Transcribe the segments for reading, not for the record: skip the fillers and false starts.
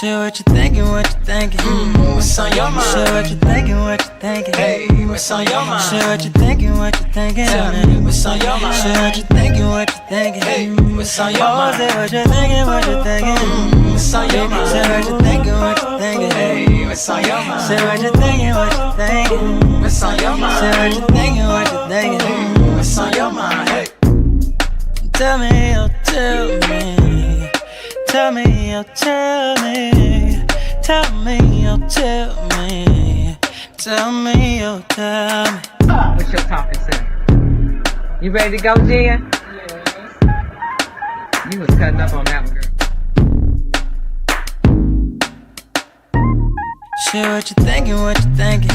Shit, what you thinking, what you thinking? What's on your mind? Shit, what you thinking, what you thinking? Hey, what's on your mind? Shit, what you thinking, what you thinking? Tell me, what's on your mind? Shit, what you thinking, what you thinking? Hey, what's on your Oh, mind? say what you thinking, what you thinking? What's on your mind? Say what you thinking, what you thinking? Hey, what's on your mind? Say what you thinking, what you thinking? What's on your mind? Say what you thinking, what you thinking? What's on your mind? Hey, Tell me, oh, tell me. Tell me, oh, tell me. Tell me, oh, tell me. Tell me, oh, tell me. What's your talking to? You ready to go, Jen? You was cutting up on that one, girl. Shit, what you thinking, what you thinking?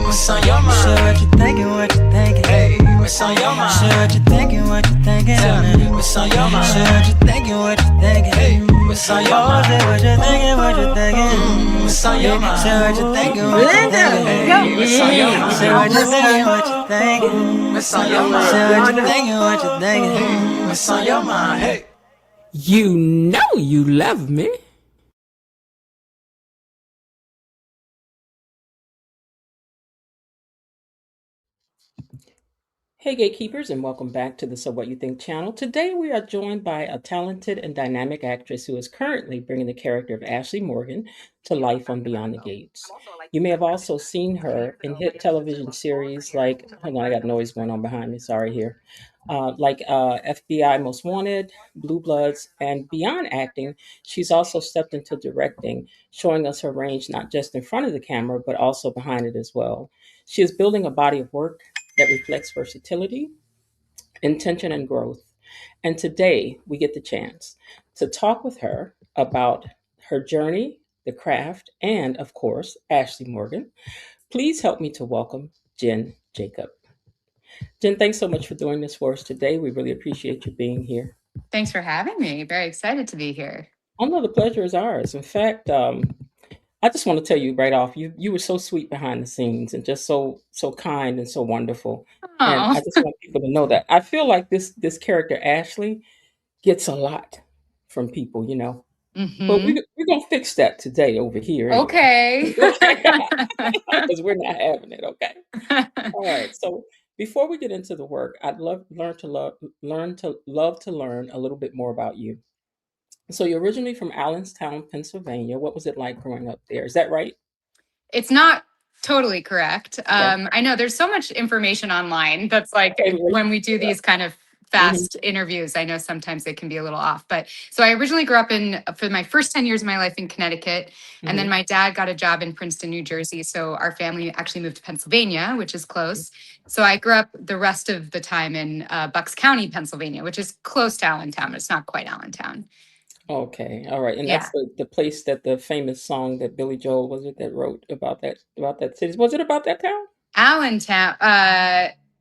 what's on your mind? Shit, what you thinking, what you thinking? Hey, what's on your mind? Shit, what you thinking, what you thinking? Tell me, what's on your mind? Shit, what you thinking, what you thinking? Hey, what's on your Oh, mind? say what you thinking, what you thinking? What's on your mind? Say what you thinking, what you thinking? Hey, what's on your mind? Say what you thinking, what you thinking? What's on your mind? Say what you thinking, what you thinking? What's on your mind? Hey. You know you love me. Hey gatekeepers, and welcome back to the So What You Think channel. Today we are joined by a talented and dynamic actress who is currently bringing the character of Ashley Morgan to life on Beyond the Gates. You may have also seen her in hit television series like, hold on, I got noise going on behind me, sorry here, FBI Most Wanted, Blue Bloods, and beyond acting, she's also stepped into directing, showing us her range not just in front of the camera, but also behind it as well. She is building a body of work that reflects versatility, intention, and growth. And today we get the chance to talk with her about her journey, the craft, and of course, Ashley Morgan. Please help me to welcome Jen Jacob. Jen, thanks so much for doing this for us today. We really appreciate you being here. Thanks for having me. Very excited to be here. Oh no, the pleasure is ours. In fact, I just want to tell you right off, you were so sweet behind the scenes and just so kind and so wonderful. And Oh, I just want people to know that. I feel like this character Ashley gets a lot from people, you know. But hmm we're gonna fix that today over here anyway. Okay. Because we're not having it, okay? All right. So before we get into the work, I'd love to learn a little bit more about you. So you're originally from Allenstown, Pennsylvania. What was it like growing up there? Is that right? It's not totally correct. Okay. I know there's so much information online that's like Okay, well, when we do yeah. these kind of Mhm. fast interviews, I know sometimes it can be a little off. But so I originally grew up for my first 10 years of my life in Connecticut. And then Mhm. my dad got a job in Princeton, New Jersey. So our family actually moved to Pennsylvania, which is close. So I grew up the rest of the time in Bucks County, Pennsylvania, which is close to Allentown, but it's not quite Allentown. Okay. All right. And that's Yeah. the place that the famous song that Billy Joel was it that wrote about that city. Was it about that town? Allentown,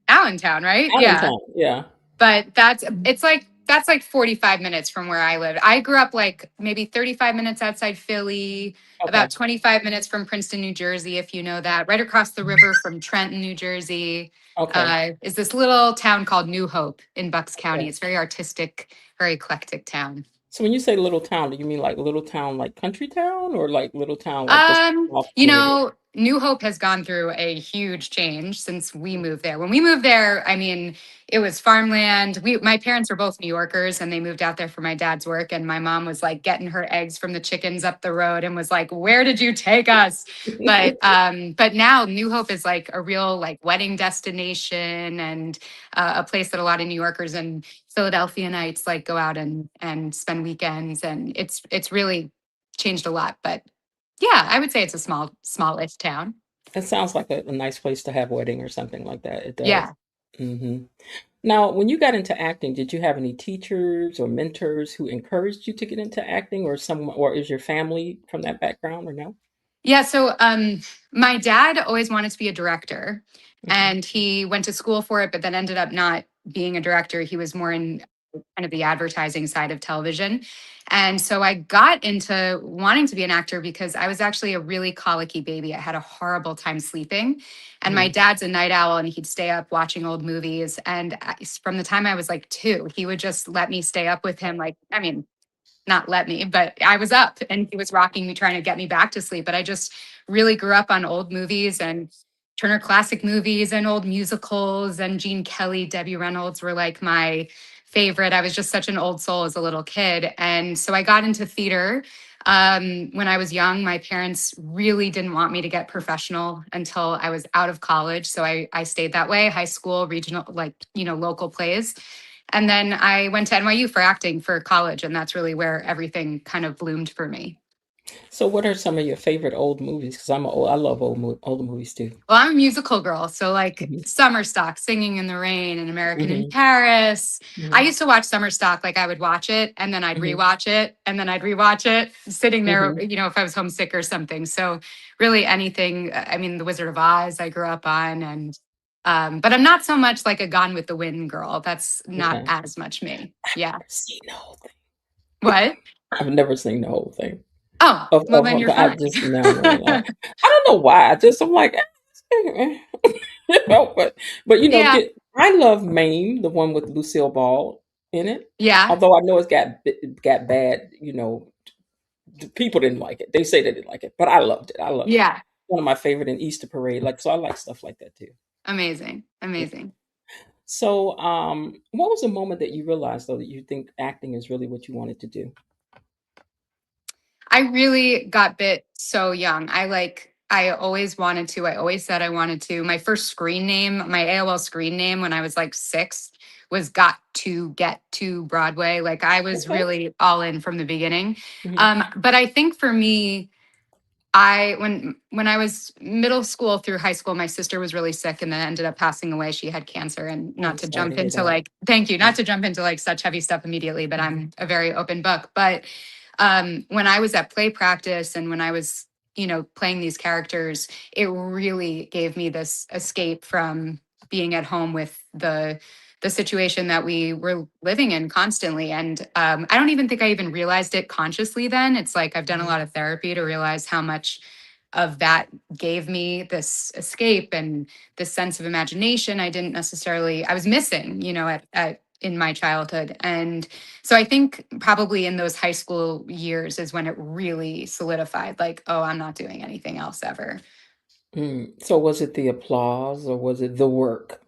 Allentown, right? Yeah. Allentown. Yeah. But that's like 45 minutes from where I lived. I grew up like maybe 35 minutes outside Philly, Okay. about 25 minutes from Princeton, New Jersey, if you know that. Right across the river from Trenton, New Jersey, Okay. is this little town called New Hope in Bucks County. Okay. It's very artistic, very eclectic town. So when you say little town, do you mean like little town like country town or like little town like just off You the river? know, New Hope has gone through a huge change since we moved there. When we moved there, I mean, it was farmland. My parents are both New Yorkers and they moved out there for my dad's work. And my mom was like getting her eggs from the chickens up the road and was like, "Where did you take us?" But now New Hope is like a real like wedding destination and a place that a lot of New Yorkers and Philadelphianites like go out and spend weekends. And it's really changed a lot. But yeah, I would say it's a smallish town. It sounds like a nice place to have a wedding or something like that. It does. Yeah. Hmm. Now, when you got into acting, did you have any teachers or mentors who encouraged you to get into acting, or or is your family from that background, or no? Yeah. So my dad always wanted to be a director Okay. and he went to school for it, but then ended up not being a director. He was more in kind of the advertising side of television. And so I got into wanting to be an actor because I was actually a really colicky baby. I had a horrible time sleeping. And my Mhm. dad's a night owl and he'd stay up watching old movies. And from the time I was like two, he would just let me stay up with him. Like, I mean, not let me, but I was up and he was rocking me, trying to get me back to sleep. But I just really grew up on old movies and Turner Classic Movies and old musicals, and Gene Kelly, Debbie Reynolds were like my favorite. I was just such an old soul as a little kid. And so I got into theater when I was young. My parents really didn't want me to get professional until I was out of college. So I stayed that way, high school, regional, like, local plays. And then I went to NYU for acting for college. And that's really where everything kind of bloomed for me. So, what are some of your favorite old movies? Because I love older movies too. Well, I'm a musical girl. So, like Hmm. Summer Stock, Singing in the Rain, and American in Hmm. Paris. I Hmm. used to watch Summer Stock, like I would watch it and then I'd Hmm. rewatch it and then I'd rewatch it, sitting there, Hmm. if I was homesick or something. So, really anything, I mean, The Wizard of Oz, I grew up on. But I'm not so much like a Gone with the Wind girl. That's not Okay. as much me. Yeah. I've seen the whole thing. What? I've never seen the whole thing. Oh, well, then you're I fine. just no. I don't know why. I'm like, but Yeah. I love Mame, the one with Lucille Ball in it. Yeah. Although I know got bad, people didn't like it. They say they didn't like it, but I loved it. I loved it. Yeah. One of my favorite in Easter Parade. Like, so I like stuff like that too. Amazing. Yeah. Amazing. So, what was the moment that you realized though that you think acting is really what you wanted to do? I really got bit so young. I always wanted to. I always said I wanted to. My first screen name, my AOL screen name when I was like 6 was Got to Get to Broadway. Like I was Okay. really all in from the beginning. Hmm. But I think for me, when I was middle school through high school, my sister was really sick and then ended up passing away. She had cancer, and I'm not to sorry to jump hear into that. like, thank you, Yeah. not to jump into like such heavy stuff immediately, but Hmm. I'm a very open book. But when I was at play practice and when I was, playing these characters, it really gave me this escape from being at home with the situation that we were living in constantly. And I don't even think I even realized it consciously then. It's like I've done a Hmm. lot of therapy to realize how much of that gave me this escape and this sense of imagination I was missing, at in my childhood. And so I think probably in those high school years is when it really solidified, like, oh, I'm not doing anything else ever. So was it the applause or was it the work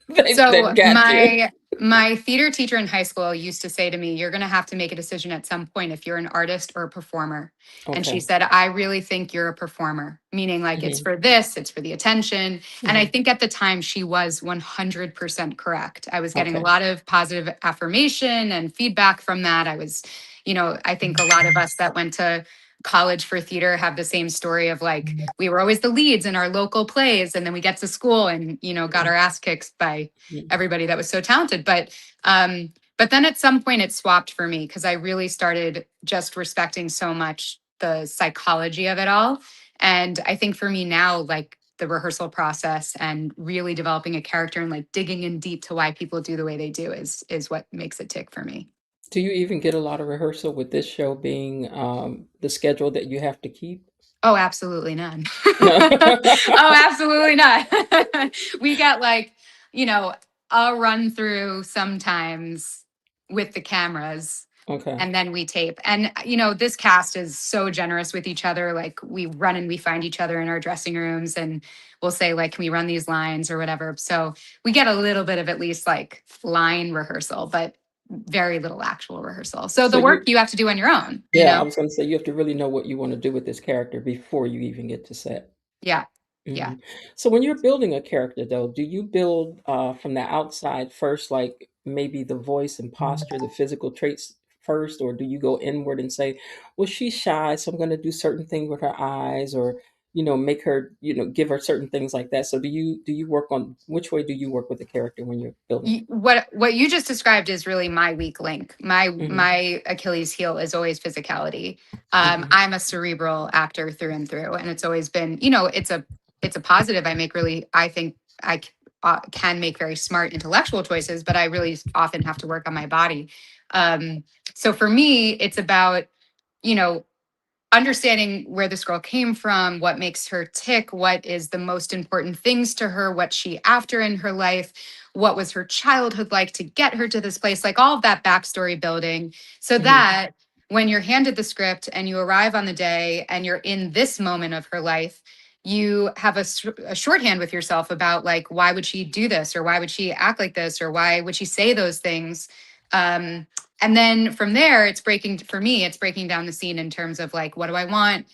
that So got you? my theater teacher in high school used to say to me, "You're going to have to make a decision at some point if you're an artist or a performer." And she Okay. said, "I really think you're a performer," meaning like it's Hmm. for this, it's for the attention. And I Hmm. think at the time she was 100% correct. I was getting a Okay. lot of positive affirmation and feedback from that. I think a lot of us that went to college for theater have the same story of like we were always the leads in our local plays and then we get to school and got our ass kicked by everybody that was so talented. But then at some point it swapped for me because I really started just respecting so much the psychology of it all. And I think for me now, like the rehearsal process and really developing a character and like digging in deep to why people do the way they do is what makes it tick for me. Do you even get a lot of rehearsal with this show being the schedule that you have to keep? Oh, absolutely none. No. Oh, absolutely not. We got like, you know, a run through sometimes with the cameras Okay. and then we tape. And, this cast is so generous with each other. Like we run and we find each other in our dressing rooms and we'll say, like, can we run these lines or whatever? So we get a little bit of at least like line rehearsal, but very little actual rehearsal. So So the work you, you have to do on your own, yeah, I was going to say you have to really know what you want to do with this character before you even get to set. Yeah. Yeah. Mhm. So when you're building a character, though, do you build from the outside first, like maybe the voice and posture, the physical traits first, or do you go inward and say, "Well, she's shy, so I'm going to do certain things with her eyes, or make her, give her certain things like that." So do you work on which way do you work with the character when you're building it? What you just described is really my weak link. My Hmm. my Achilles heel is always physicality. Hmm. I'm a cerebral actor through and through, and it's always been, it's a positive. I think can make very smart intellectual choices, but I really often have to work on my body. Um, so for me, it's about, you know understanding where this girl came from, what makes her tick, what is the most important things to her, what she after in her life, what was her childhood like to get her to this place, like all of that backstory building so Hmm. that when you're handed the script and you arrive on the day and you're in this moment of her life, you have a shorthand with yourself about like, why would she do this, or why would she act like this, or why would she say those things. And then from there, it's breaking, for me, it's breaking down the scene in terms of like, what do I want?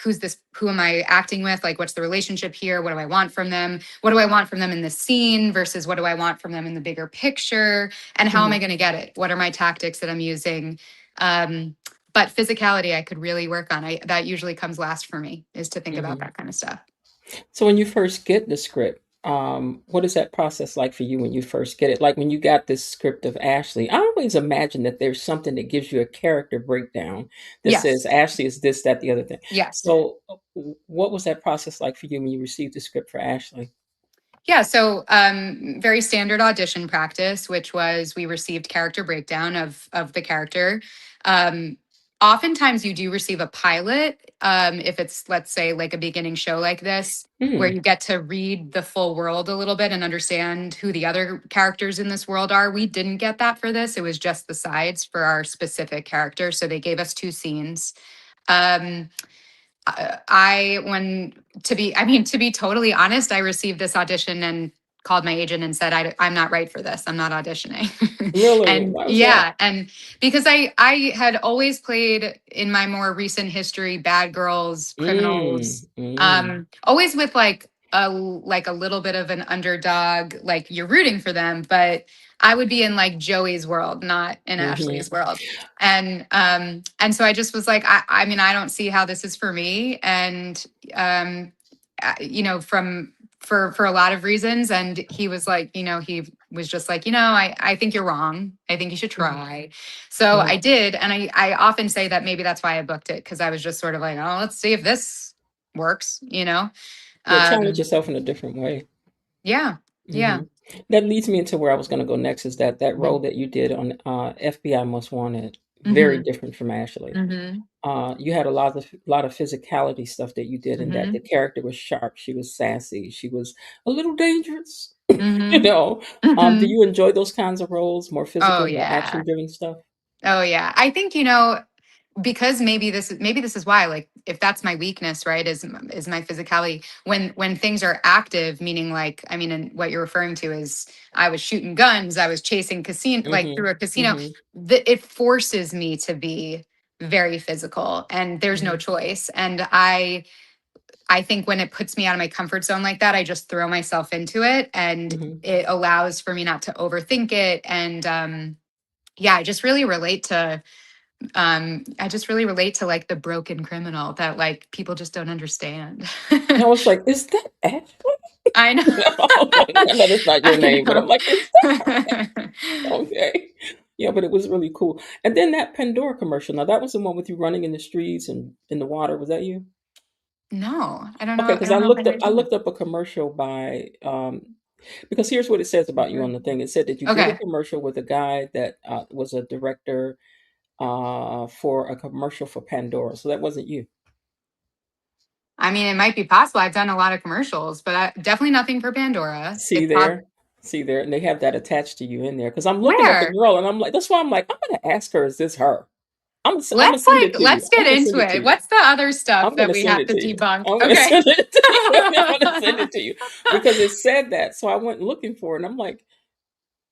Who's this, who am I acting with? Like, what's the relationship here? What do I want from them? What do I want from them in this scene versus what do I want from them in the bigger picture? And how am I Mhm. going to get it? What are my tactics that I'm using? Um, but physicality, I could really work on. That usually comes last for me, is to think about Mhm. that kind of stuff. So when you first get the script, what is that process like for you when you first get it? Like when you got this script of Ashley, I always imagine that there's something that gives you a character breakdown that says Yes. Ashley is this, that, the other thing. Yes. So what was that process like for you when you received the script for Ashley? Yeah, so very standard audition practice, which was we received character breakdown of the character. Um, Oftentimes, you do receive a pilot if it's, let's say, like a beginning show like this, where Mm, you get to read the full world a little bit and understand who the other characters in this world are. We didn't get that for this; it was just the sides for our specific character. So they gave us two scenes. Um, I when to be I mean, to be totally honest, I received this audition and called my agent and said, I'm not right for this. I'm not auditioning. really? And Why was that? yeah, and because I had always played in my more recent history bad girls, Mm, criminals, mm, always with like a little bit of an underdog, like you're rooting for them, but I would be in like Joey's world, not in mm-hmm, Ashley's world. And so I just was like, I mean, I don't see how this is for me. And um from for a lot of reasons. And he was like, he was just like, I think you're wrong. I think you should mm-hmm, try. So mm-hmm. I did. And I often say that maybe that's why I booked it, because I was just sort of like, oh, let's see if this works. Yeah, challenge Um, yourself in a different way. yeah, Hmm. yeah. That leads me into where I was going to go next. Is that Hmm. role that you did on FBI Most Wanted very Hmm. different from Ashley? Hmm. You had a lot of physicality stuff that you did, in that the Hmm. character was sharp. She was sassy. She was a little dangerous. you Hmm. know, do Hmm. you enjoy those kinds of roles, more Oh physical, more yeah. action driven stuff? Oh yeah. I think, because maybe this is why, like, if that's my weakness, right, is my physicality. When things are active, meaning, like, I mean, and what you're referring to is I was shooting guns, I was chasing casino, like Mm-hmm. through a casino, Mm-hmm. it forces me to be very physical, and there's no Mm-hmm. choice. And I think when it puts me out of my comfort zone like that, I just throw myself into it, and Mm-hmm. it allows for me not to overthink it. And yeah, I just really relate to like the broken criminal that like people just don't understand. And I was like, is that Ashley? I know. I know that's not your I name, but I'm know. like, is okay. Yeah, but it was really cool. And then that Pandora commercial. Now that was the one with you running in the streets and in the water. Was that you? No, I don't Okay, know. I because I don't know if I looked up heard I you. looked up a commercial by because here's what it says about you on the thing. It said that you did a Okay. commercial with a guy that was a director for a commercial for Pandora. So that wasn't you. I mean, it might be possible. I've done a lot of commercials, but definitely nothing for Pandora. See It's pop. there, see there, and they have that attached to you in there. Because I'm looking at the Where? girl, and I'm like, that's why I'm like, I'm gonna ask her, is this her? I'm gonna Let's send it to you. let's get I'm gonna into send it to it. you. What's the other stuff I'm that gonna we send have it to to you. debunk? I'm gonna Okay. send it to you. I'm gonna send it to you because it said that. So I went looking for it, and I'm like,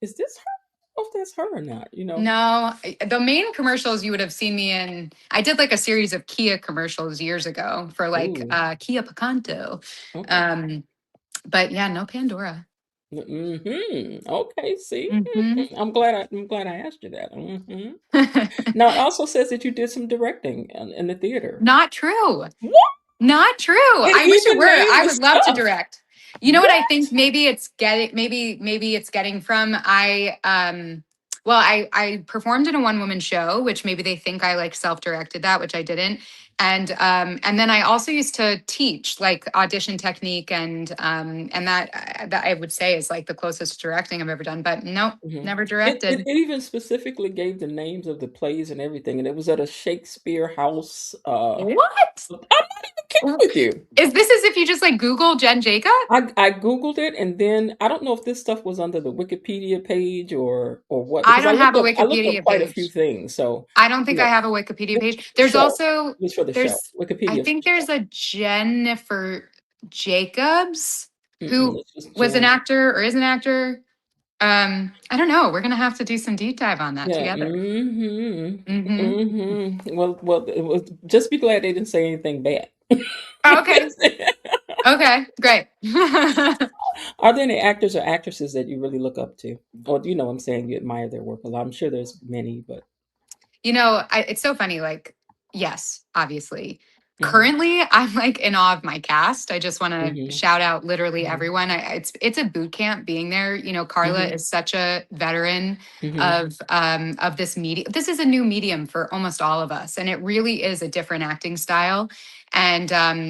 is this her? I don't know if that's her or not. No, the main commercials you would have seen me in. I did like a series of Kia commercials years ago for like Ooh, Kia Picanto. okay. Um, but yeah, no Pandora. Okay. See, Hmm. I'm glad I asked you that. Now it also says that you did some directing in the theater. Not true. What? Not true. It I wish it even were. named I the would love to stuff. direct. You know what I think What? maybe it's getting from well, I performed in a one woman show, which maybe they think I like self-directed that, which I didn't. And then I also used to teach like audition technique, and that I would say is like the closest to directing I've ever done, but nope, Mhm. never It directed. even specifically gave the names of the plays and everything, and it was at a Shakespeare house. What? I'm not even with you. Is this as if you just like Google Jen Jacob? I Googled it, and then I don't know if this stuff was under the Wikipedia page or what, I because don't have a I looked up Wikipedia quite a few page. things. So, I don't think you know, I have a Wikipedia just page. for the There's show, also just for the show, there's I Wikipedia for think the there's show. a Jennifer Jacobs Mm-mm, who it's just was an Jen. actor or is an actor. I don't know. We're gonna have to do some deep dive on that Yeah. together. Mm-hmm. Mm-hmm. Mm-hmm. Well, it was, just be glad they didn't say anything bad. Okay. Okay. Great. Are there any actors or actresses that you really look up to? Or you know what I'm saying, you admire their work a lot? I'm sure there's many, but It's so funny. Like, yes, obviously. mm-hmm, Currently, I'm like in awe of my cast. I just want to mm-hmm, shout out literally mm-hmm, everyone. It's a boot camp being there. Carla mm-hmm, is such a veteran mm-hmm, of this media. This is a new medium for almost all of us, and it really is a different acting style, and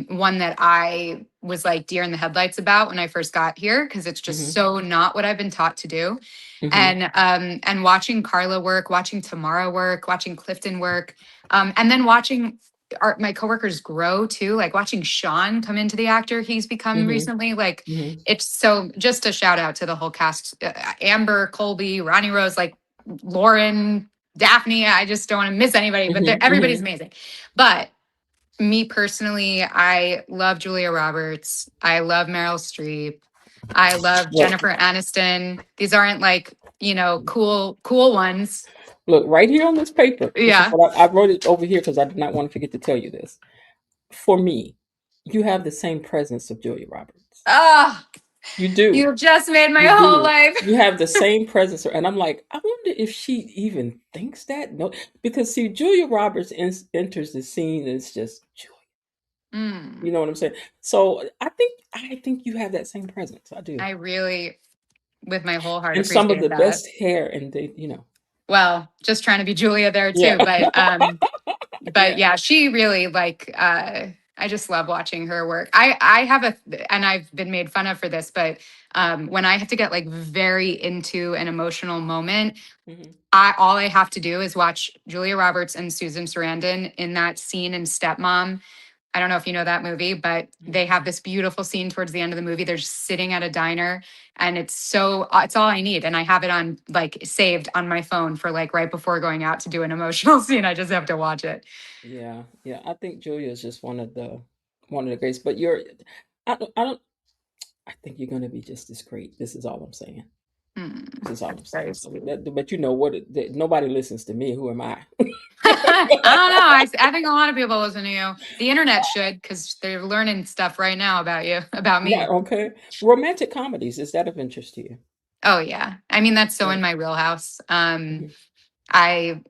one that I was like deer in the headlights about when I first got here because it's just mm-hmm, so not what I've been taught to do. mm-hmm, And watching Carla work, watching Tamara work, watching Clifton work, and then watching my coworkers grow too, like watching Sean come into the actor he's become mm-hmm, recently. Like mm-hmm, it's so just a shout out to the whole cast: Amber, Colby, Ronnie Rose, like Lauren, Daphne. I just don't want to miss anybody, but mm-hmm, everybody's mm-hmm. amazing. But me personally, I love Julia Roberts. I love Meryl Streep. I love Look, Jennifer Aniston. These aren't like, cool ones. look, right here on this paper. This is Yeah. what I wrote it over here because I did not want to forget to tell you this. For me, you have the same presence of Julia Roberts. Ah, You do. you just made my You whole do. life. You have the same presence, and I'm like, I wonder if she even thinks that. No, because see, Julia Roberts enters the scene, and it's just Julia. You Mm, know what I'm saying? So I think you have that same presence. I do, I really, with my whole heart, and some of appreciate the that. best hair, and they. Well, just trying to be Julia there Yeah, too, but yeah. yeah, she really like I just love watching her work. I have and I've been made fun of for this, but when I have to get like very into an emotional moment, Hmm. all I have to do is watch Julia Roberts and Susan Sarandon in that scene in Stepmom. I don't know if you know that movie, but they have this beautiful scene towards the end of the movie. They're just sitting at a diner and it's all I need. And I have it on like saved on my phone for like right before going out to do an emotional scene. I just have to watch it. Yeah, yeah. I think Julia is just one of the greats. But I don't. I think you're going to be just as great. This is all I'm saying. Hmm, This is all I'm that's saying. very So, sweet. but you know what? Nobody listens to me. Who am I? I don't know. I think a lot of people listen to you. The internet should because they're learning stuff right now about you, about Right. me. Okay. Romantic comedies, is that of interest to you? Oh yeah. I mean, that's so Yeah. in my wheelhouse. Mhm. I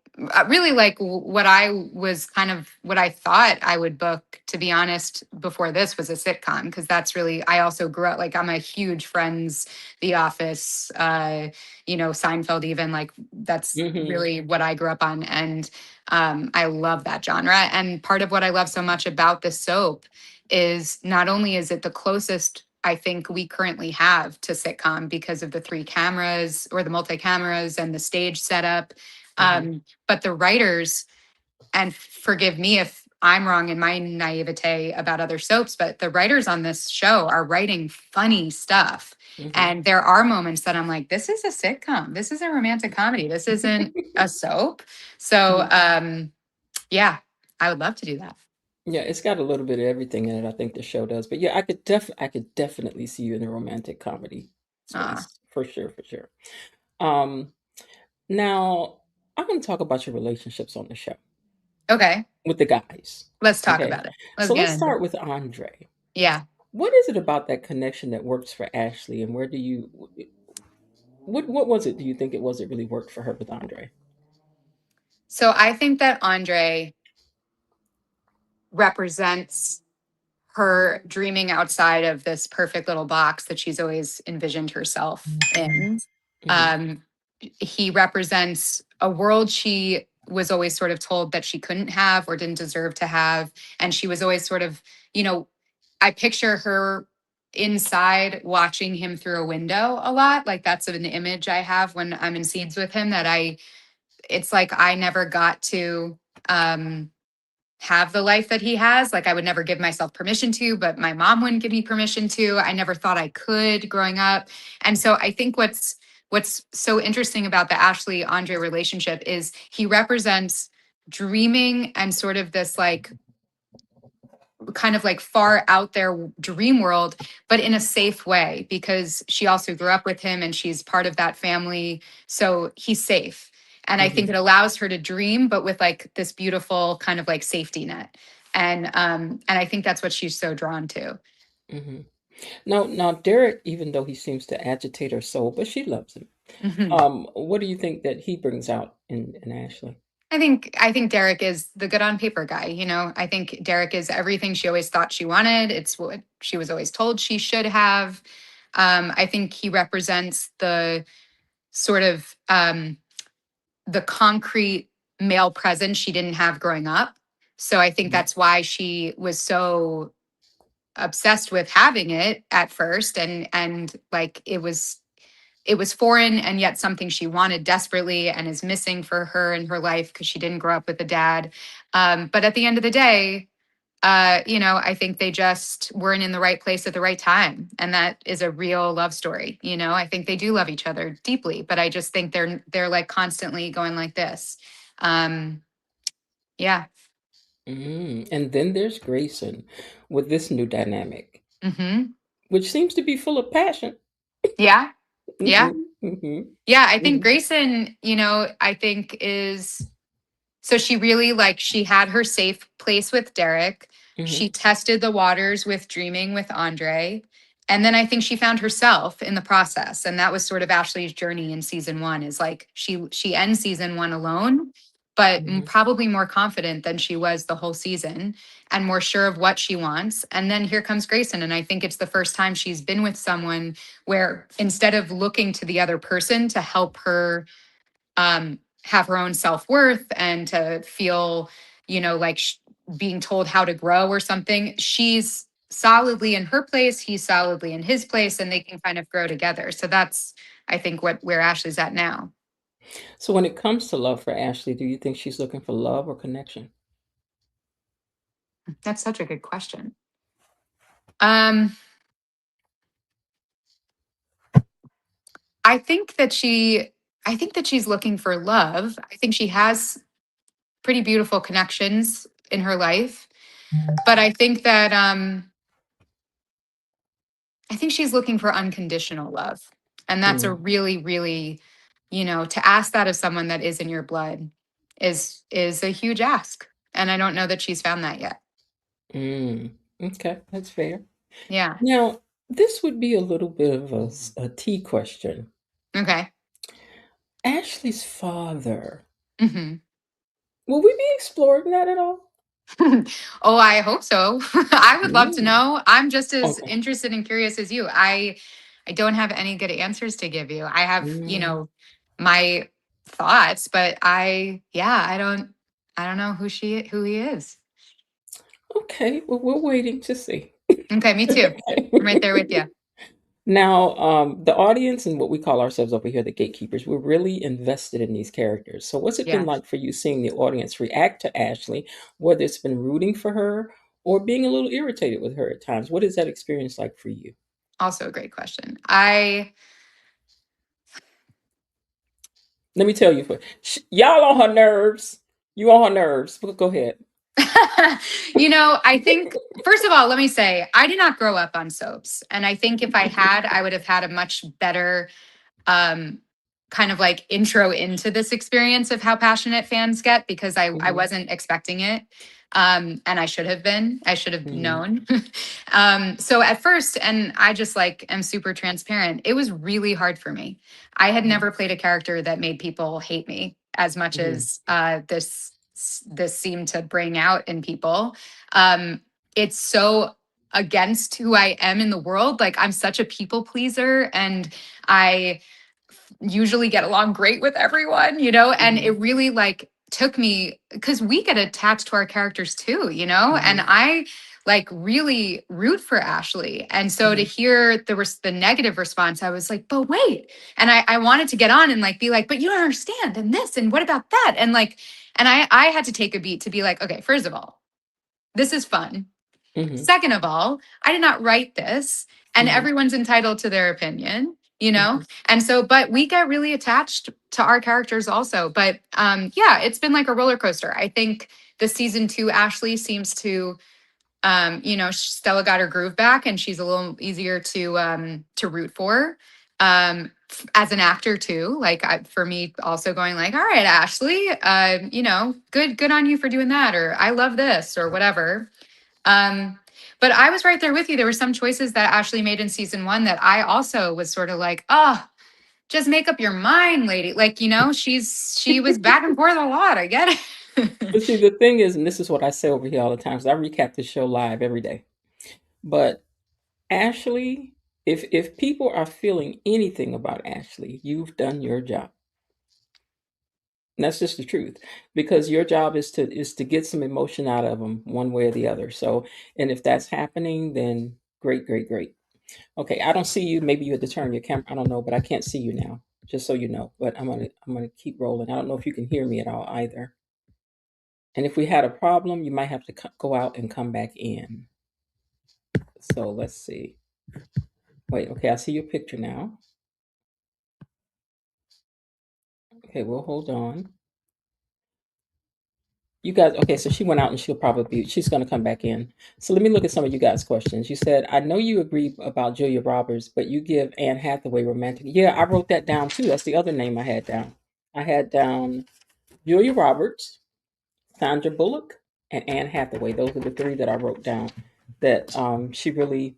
really like what I was kind of what I thought I would book, to be honest, before this was a sitcom, because that's really, I also grew up like I'm a huge Friends, The Office, Seinfeld, even like that's Mhm. really what I grew up on. And I love that genre. And part of what I love so much about the soap is not only is it the closest I think we currently have to sitcom because of the three cameras or the multi cameras and the stage setup, Mhm. but the writers, and forgive me if I'm wrong in my naivete about other soaps, but the writers on this show are writing funny stuff. Mhm. And there are moments that I'm like, this is a sitcom. This is a romantic comedy. This isn't a soap. So, Mhm. yeah, I would love to do that. Yeah, it's got a little bit of everything in it. I think the show does. But yeah, I could definitely see you in the romantic comedy Uh, space for sure, for sure. Um, Now I'm going to talk about your relationships on the show okay, with the guys. let's talk Okay, about it. Let's so get let's into start it. with Andre. Yeah. What is it about that connection that works for Ashley, and where do you? What was it? Do you think it was that really worked for her with Andre? So I think that Andre represents her dreaming outside of this perfect little box that she's always envisioned herself in. Hmm. Um, he represents a world she was always sort of told that she couldn't have or didn't deserve to have. And she was always sort of, I picture her inside watching him through a window a lot. Like that's an image I have when I'm in scenes with him, it's like I never got to. Um, have the life that he has. Like I would never give myself permission to, but my mom wouldn't give me permission to. I never thought I could growing up. And so I think what's so interesting about the Ashley Andre relationship is he represents dreaming and sort of this like kind of like far out there dream world, but in a safe way because she also grew up with him and she's part of that family. So he's safe. And I think it allows her to dream, but with like this beautiful kind of like safety net. And I think that's what she's so drawn to. Hmm. Now, Derek, even though he seems to agitate her soul, but she loves him. Mhm. What do you think that he brings out in Ashley? I think Derek is the good on paper guy. You know, I think Derek is everything she always thought she wanted. It's what she was always told she should have. I think he represents the sort of the concrete male presence she didn't have growing up. So I think Mhm. that's why she was so obsessed with having it at first and like it was foreign and yet something she wanted desperately and is missing for her in her life because she didn't grow up with a dad. But at the end of the day, I think they just weren't in the right place at the right time. And that is a real love story. I think they do love each other deeply, but I just think they're like constantly going like this. Um, yeah. And then there's Grayson with this new dynamic, Hmm. which seems to be full of passion. Yeah. Yeah. Hmm. Hmm. Yeah. I think Hmm. Grayson, I think is so she really like she had her safe place with Derek. Hmm. She tested the waters with dreaming with Andre. And then I think she found herself in the process. And that was sort of Ashley's journey in season one is like she ends season one alone, but Hmm. probably more confident than she was the whole season and more sure of what she wants. And then here comes Grayson. And I think it's the first time she's been with someone where instead of looking to the other person to help her have her own self-worth and to feel like being told how to grow or something, she's solidly in her place, he's solidly in his place, and they can kind of grow together. So that's I think where Ashley's at now. So when it comes to love for Ashley, do you think she's looking for love or connection? That's such a good question. um i think that she I think that she's looking for love. I think she has pretty beautiful connections in her life, but I think she's looking for unconditional love. And that's a Mm, really, really, to ask that of someone that is in your blood is a huge ask. And I don't know that she's found that yet. mm. Okay, that's fair. Yeah. Now, this would be a little bit of a T question. Okay. Ashley's father, Hmm. will we be exploring that at all? Oh, I hope so. I would love to Mm, know. I'm just as okay. interested and curious as you. I don't have any good answers to give you. I have, Mm, my thoughts, but I don't know who he is. okay, well, we're waiting to see. Okay, me too. I'm right there with you. Now, the audience and what we call ourselves over here, the gatekeepers, we're really invested in these characters. So, what's it been Yeah. like for you seeing the audience react to Ashley, whether it's been rooting for her or being a little irritated with her at times? What is that experience like for you? Also a great question. I, Let me tell you, y'all on her nerves. You on her nerves. Go ahead. I think, first of all, let me say, I did not grow up on soaps. And I think if I had, I would have had a much better um, kind of like intro into this experience of how passionate fans get because I Mhm, wasn't expecting it. And I should have been, I should have mhm, known. So at first, and I just like am super transparent, it was really hard for me. I had mhm, never played a character that made people hate me as much mhm, as this seemed to bring out in people. Um, it's so against who I am in the world. Like I'm such a people pleaser and I usually get along great with everyone, and it mhm, really like took me because we get attached to our characters too, and mhm, I like really root for Ashley. And so to mhm, hear the negative response, I was like, but wait. And I wanted to get on and like be like, but you don't understand and this and what about that? And like, and I had to take a beat to be like, okay, first of all, this is fun. Mm-hmm. Second of all, I did not write this, and Mm-hmm. everyone's entitled to their opinion, you know? Mm-hmm. And so, but we get really attached to our characters also. But yeah, it's been like a roller coaster. I think the season 2 Ashley seems to Stella got her groove back and she's a little easier to root for. As an actor too, like for me also going like, all right, Ashley, good on you for doing that, or I love this or whatever. Um, but I was right there with you. There were some choices that Ashley made in season 1 that I also was sort of like, oh, just make up your mind, lady. Like, she was back and forth a lot. I get it. But see, the thing is, and this is what I say over here all the time, because I recap the show live every day. But Ashley, if people are feeling anything about Ashley, you've done your job. And that's just the truth, because your job is to get some emotion out of them one way or the other. So, and if that's happening, then great, great, great. Okay, I don't see you. Maybe you had to turn your camera. I don't know, but I can't see you now. Just so you know. But I'm gonna keep rolling. I don't know if you can hear me at all either. And if we had a problem, you might have to go out and come back in. So let's see. Wait, okay, I see your picture now. Okay, we'll hold on. You guys, okay, so she went out and she's going to come back in. So let me look at some of you guys' questions. You said, I know you agree about Julia Roberts, but you give Anne Hathaway romantic. Yeah, I wrote that down too. That's the other name I had down. I had down Julia Roberts, Sandra Bullock, and Anne Hathaway. Those are the three that I wrote down that she really,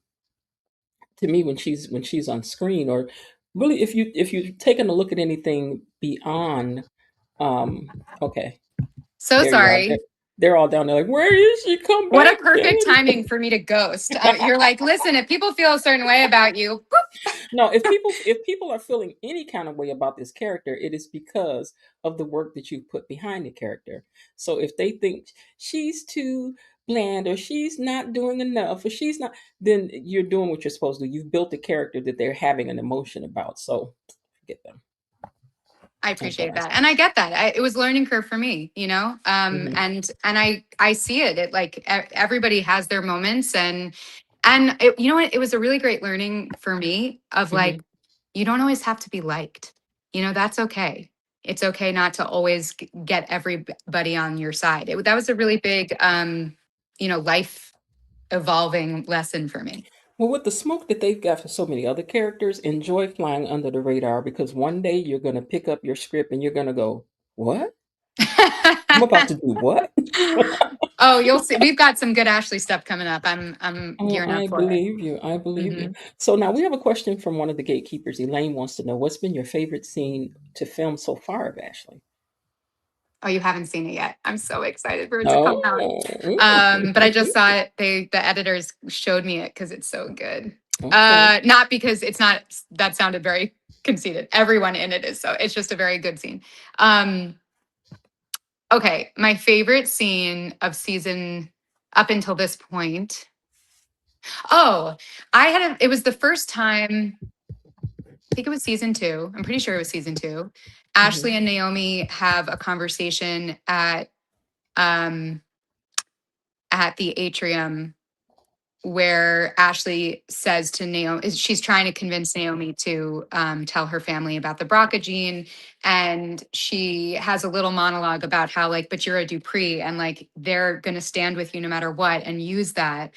to me, when she's on screen, or really if you've taken a look at anything beyond okay, So there you are. sorry. They're all down there like, where is she? Come What a back perfect in. timing for me to ghost. You're like, listen, if people feel a certain way about you, No, if people are feeling any kind of way about this character, it is because of the work that you've put behind the character. So if they think she's too bland, or she's not doing enough, or she's not, then you're doing what you're supposed to do. You've built a character that they're having an emotion about. So forget them. I That's what appreciate I that. say. And I get that. It was a learning curve for me, Hmm. and I see it. It like everybody has their moments, and it, you know what? It was a really great learning for me of like, Hmm. you don't always have to be liked. That's okay. It's okay not to always get everybody on your side. That was a really big, life evolving lesson for me. Well, with the smoke that they've got for so many other characters, enjoy flying under the radar, because one day you're going to pick up your script and you're going to go, what? I'm about to do what? Oh, you'll see. We've got some good Ashley stuff coming up. I'm Oh, gearing up I for it. believe you. I believe you. Hmm. So now we have a question from one of the gatekeepers. Elaine wants to know, what's been your favorite scene to film so far of Ashley? Oh, you haven't seen it yet. I'm so excited for it to come out. Oh. But I just saw it. The editors showed me it because it's so good. Okay. Not because it's not. That sounded very conceited. Everyone in it is so. It's just a very good scene. Um, okay, my favorite scene of season up until this point. Oh, it was the first time, I think it was season 2. I'm pretty sure it was season 2. Hmm. Ashley and Naomi have a conversation um at the atrium where Ashley says to Naomi, she's trying to convince Naomi to tell her family about the BRCA gene. And she has a little monologue about how, like, but you're a Dupree and like they're going to stand with you no matter what and use that.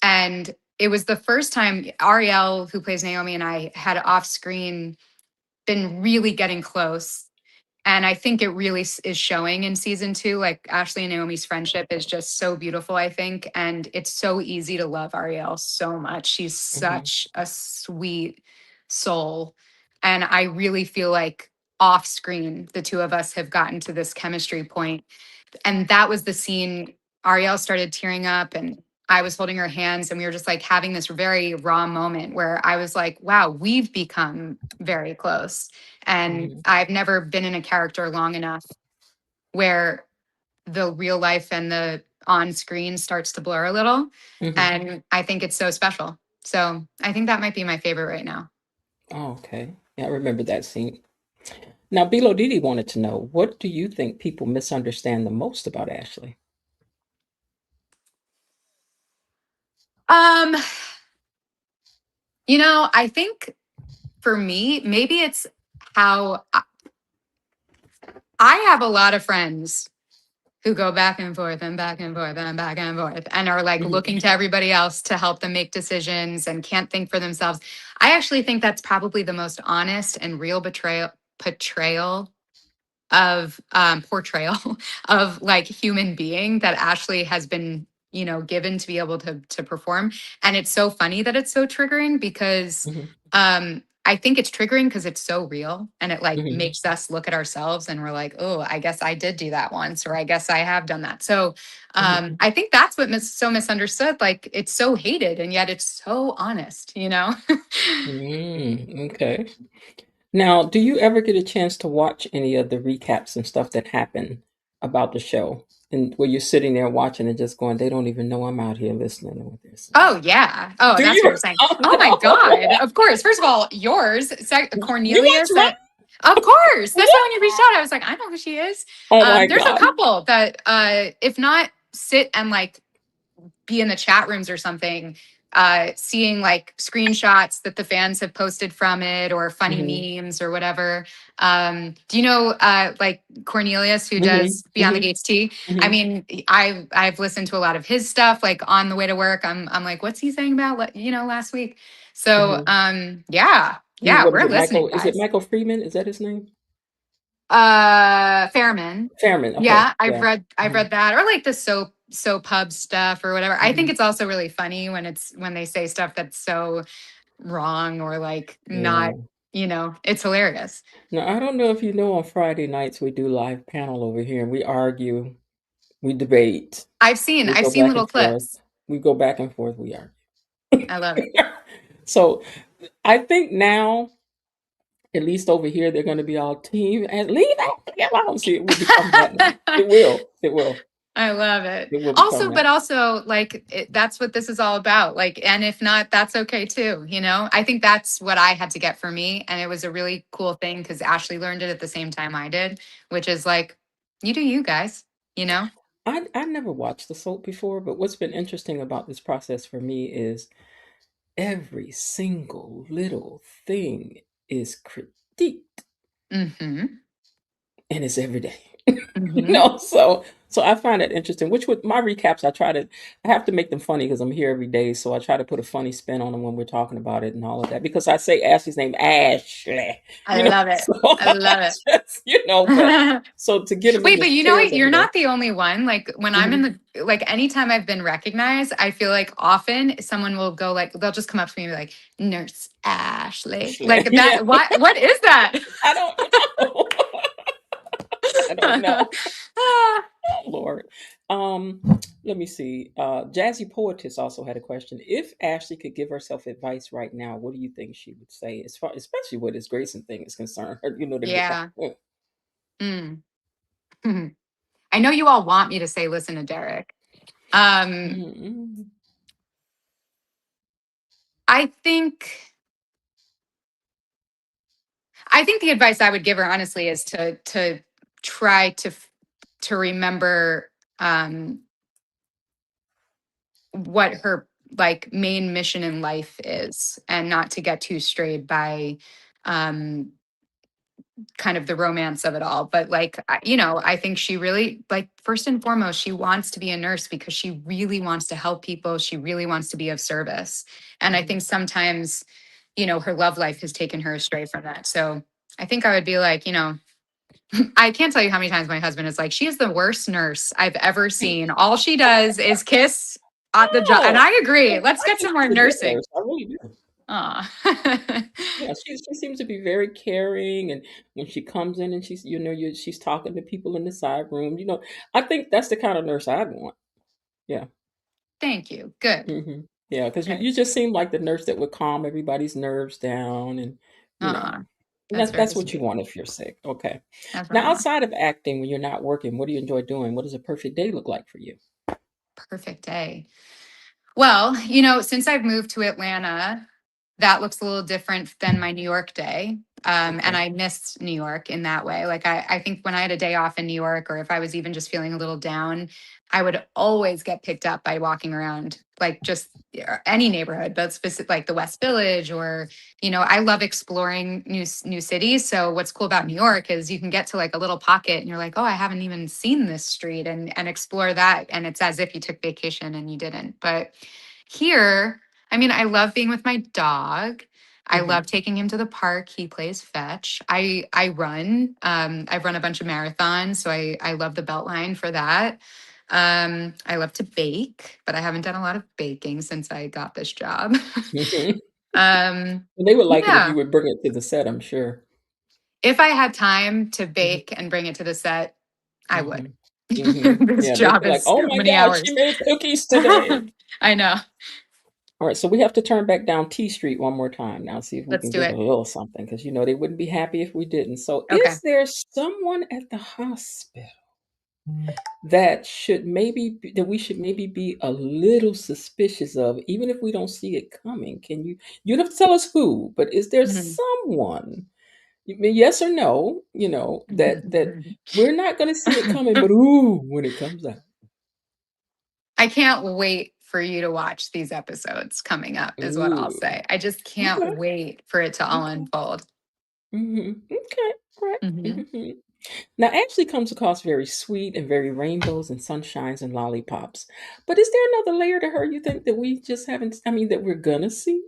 And it was the first time Ariel, who plays Naomi, and I had off screen been really getting close. And I think it really is showing in season 2. Like Ashley and Naomi's friendship is just so beautiful, I think. And it's so easy to love Ariel so much. She's Hmm. such a sweet soul. And I really feel like off screen, the two of us have gotten to this chemistry point. And that was the scene. Ariel started tearing up and I was holding her hands, and we were just like having this very raw moment where I was like, wow, we've become very close. And Hmm. I've never been in a character long enough where the real life and the on screen starts to blur a little. Hmm. And I think it's so special. So I think that might be my favorite right now. Oh, okay. Yeah, I remember that scene. Now, Bilo Didi wanted to know, what do you think people misunderstand the most about Ashley? Um, I think for me, maybe it's how I have a lot of friends who go back and forth and back and forth and back and forth and are like Mhm. looking to everybody else to help them make decisions and can't think for themselves. I actually think that's probably the most honest and real portrayal of portrayal of like human being that Ashley has been, given to be able to perform. And it's so funny that it's so triggering because Mhm. I think it's triggering because it's so real and it like Mhm. makes us look at ourselves and we're like, oh, I guess I did do that once, or I guess I have done that. So Mhm. I think that's what so misunderstood. Like it's so hated and yet it's so honest. Okay. Now, do you ever get a chance to watch any of the recaps and stuff that happen about the show? And where you're sitting there watching and just going, they don't even know I'm out here listening to what they're saying. Oh yeah. Oh, Do that's what you? you're saying. Oh Oh my no. God. Of course. First of all, yours, You watch Cornelius. mine? Of course. That's why when you reached What? out, I was like, I know who she is. Oh my There's a God. couple that, if not sit and like be in the chat rooms or something, seeing like screenshots that the fans have posted from it or funny Hmm. memes or whatever. Do you know like Cornelius who Hmm. does Beyond the Hmm. Gates Tea? I Hmm. mean, I've listened to a lot of his stuff like on the way to work. I'm like, what's he saying about last week? So Hmm. yeah, You, yeah, what is we're it, listening, Michael? Is it guys. Michael Freeman? Is that his name? Fairman. Fairman. Okay. Yeah, I've Yeah. read I've Hmm. read that or like the soap pub stuff or whatever. I think Hmm. it's also really funny when they say stuff that's so wrong or like not, Yeah. it's hilarious. Now, I don't know if you know on Friday nights we do live panel over here and we argue, we debate, I've seen we I've go seen back little and forth. clips. We go back and forth, we argue. I love it. So I think now, at least over here, they're going to be all team and leave it. I don't see it will become that now. It will. It will. I love it. It will become Also, that. but also, like, that's what this is all about. Like, and if not, that's okay too. I think that's what I had to get for me. And it was a really cool thing because Ashley learned it at the same time I did, which is like, you do you guys, you know? I never watched the soap before, but what's been interesting about this process for me is every single little thing is critiqued, Mm-hmm. and it's every day. Mm-hmm. So I find that interesting. Which with my recaps, I have to make them funny because I'm here every day. So I try to put a funny spin on them when we're talking about it and all of that. Because I say Ashley's name Ashley, I love it. So I love it. but so to get them in Wait, the but you know chairs what? You're every day. not the only one. Like when I'm in Mhm. the like anytime I've been recognized, I feel like often someone will go like they'll just come up to me and be like, Nurse Ashley. Ashley, Like yeah. that. What is that? I don't know. I don't know. Ah, Oh, Lord. Let me see. Jazzy Poetess also had a question. If Ashley could give herself advice right now, what do you think she would say? As far, especially with this Grayson thing is concerned. They're getting. yeah. Mm. I know you all want me to say listen to Derek. Um, Mhm. I think I think the advice I would give her honestly is to try to remember what her like main mission in life is and not to get too strayed by um kind of the romance of it all, but like I think she really like first and foremost she wants to be a nurse because she really wants to help people, she really wants to be of service. And I think sometimes her love life has taken her astray from that. So I think I would be like, I can't tell you how many times my husband is like, she is the worst nurse I've ever seen. All she does is kiss at the job. And Oh, I agree. well, Let's I get think some more she's a good nursing. nurse. I really do. Aw. Yeah, she seems to be very caring, and when she comes in and she's talking to people in the side room. I think that's the kind of nurse I want. Yeah. Thank you. Good. Hmm. Yeah, because you, Good. you just seem like the nurse that would calm everybody's nerves down, and you know, Aw. and That's that's very what you sweet. want if you're sick. Okay. That's what I Now, want. outside of acting, when you're not working, what do you enjoy doing? What does a perfect day look like for you? Perfect day. Well, since I've moved to Atlanta, that looks a little different than my New York day. And Okay. I missed New York in that way. Like I think when I had a day off in New York, or if I was even just feeling a little down, I would always get picked up by walking around, like just any neighborhood, but specific like the West Village, or I love exploring new cities. So what's cool about New York is you can get to like a little pocket, and you're like, oh, I haven't even seen this street, and explore that, and it's as if you took vacation and you didn't. But here, I mean, I love being with my dog. I Hmm. love taking him to the park. He plays fetch. I run. I've run a bunch of marathons, so I love the Beltline for that. I love to bake, but I haven't done a lot of baking since I got this job. um, They would like it if you yeah, would bring it to the set, I'm sure. if I had time to Hmm. bake and bring it to the set, I Hmm. would. Hmm. This Yeah, they'd job be like, is "Oh so my many God, she hours. made cookies today." I know. All right, so we have to turn back down T Street one more time now, see if we Let's can do get a it. little something, because they wouldn't be happy if we didn't. So, Okay. is there someone at the hospital that that we should maybe be a little suspicious of, even if we don't see it coming? You don't have to tell us who, but is there Mhm. someone, yes or no, that we're not going to see it coming, but ooh, when it comes out, I can't wait for you to watch these episodes coming up, is what I'll ooh, say. I just can't okay, wait for it to all okay, unfold. okay, right. Hmm. Now, Ashley comes across very sweet and very rainbows and sunshines and lollipops. But is there another layer to her you think that we just haven't, I mean, that we're gonna see?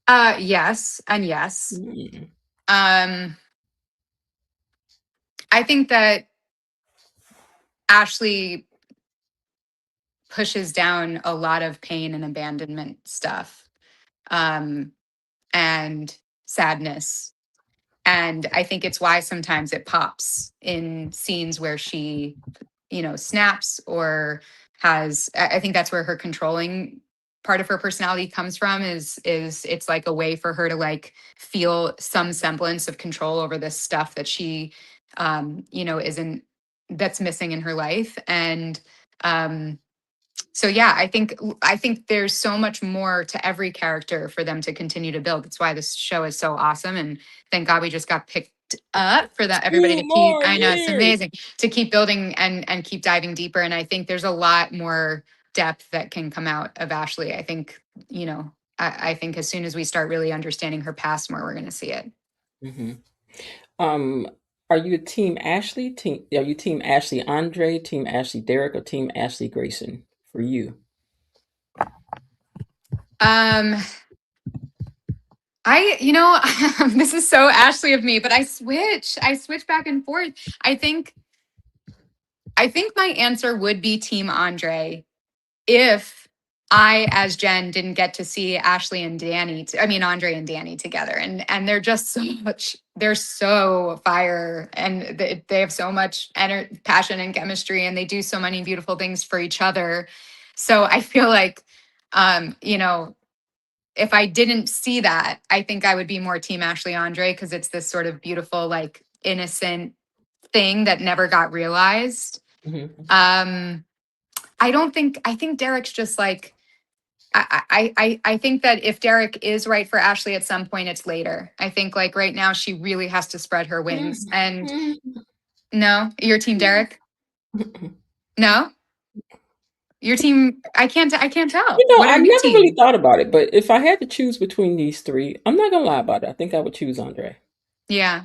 Yes, and yes. Mm, Um, I think that Ashley pushes down a lot of pain and abandonment stuff, um, and sadness. And I think it's why sometimes it pops in scenes where she snaps, or has. I think that's where her controlling part of her personality comes from, is it's like a way for her to like feel some semblance of control over this stuff that she isn't, that's missing in her life. And um so yeah, I think there's so much more to every character for them to continue to build. That's why this show is so awesome, and thank God we just got picked up for that, everybody two to keep. more I know, it's years. amazing to keep building and keep diving deeper. And I think there's a lot more depth that can come out of Ashley. I think, I think as soon as we start really understanding her past more, we're going to see it. Hmm. Um, are you a team Ashley? Are you team Ashley Andre, team Ashley Derek, or team Ashley Grayson for you? Um, this is so Ashley of me, but I switch back and forth. I think I think my answer would be Team Andre if I, as Jen, didn't get to see Ashley and Danny, I mean, Andre and Danny together. And they're just they're so fire, and they have so much passion and chemistry, and they do so many beautiful things for each other. So I feel like, if I didn't see that, I think I would be more Team Ashley Andre, because it's this sort of beautiful, like innocent thing that never got realized. Hmm. Um, I think Derek's just like, I think that if Derek is right for Ashley at some point, it's later. I think like right now she really has to spread her wings. And no, your team Derek? No? Your team, I can't tell. What are I you never really team? thought about it, but if I had to choose between these three, I'm not gonna lie about it. I think I would choose Andre. Yeah.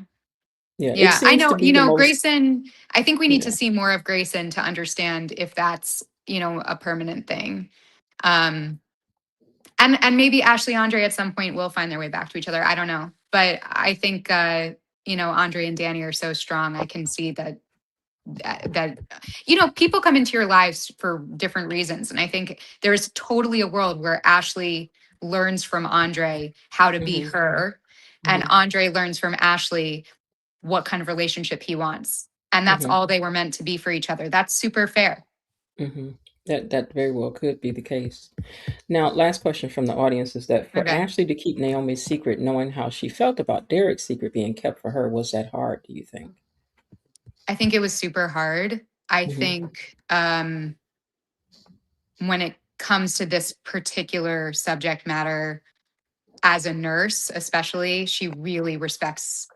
Yeah, it Yeah. I seems to know, be the most, Grayson, I think we need to yeah. see more of Grayson to understand if that's, a permanent thing. Um, and maybe Ashley Andre at some point will find their way back to each other. I don't know. But I think Andre and Danny are so strong. I can see that people come into your lives for different reasons. And I think there's totally a world where Ashley learns from Andre how to be Hmm. her, and Hmm. Andre learns from Ashley what kind of relationship he wants. And that's Hmm. all they were meant to be for each other. That's super fair. Hmm. That very well could be the case. Now, last question from the audience is that for Okay. Ashley to keep Naomi's secret, knowing how she felt about Derek's secret being kept for her, was that hard, do you think? I think it was super hard. I Hmm. think when it comes to this particular subject matter, as a nurse, especially, she really respects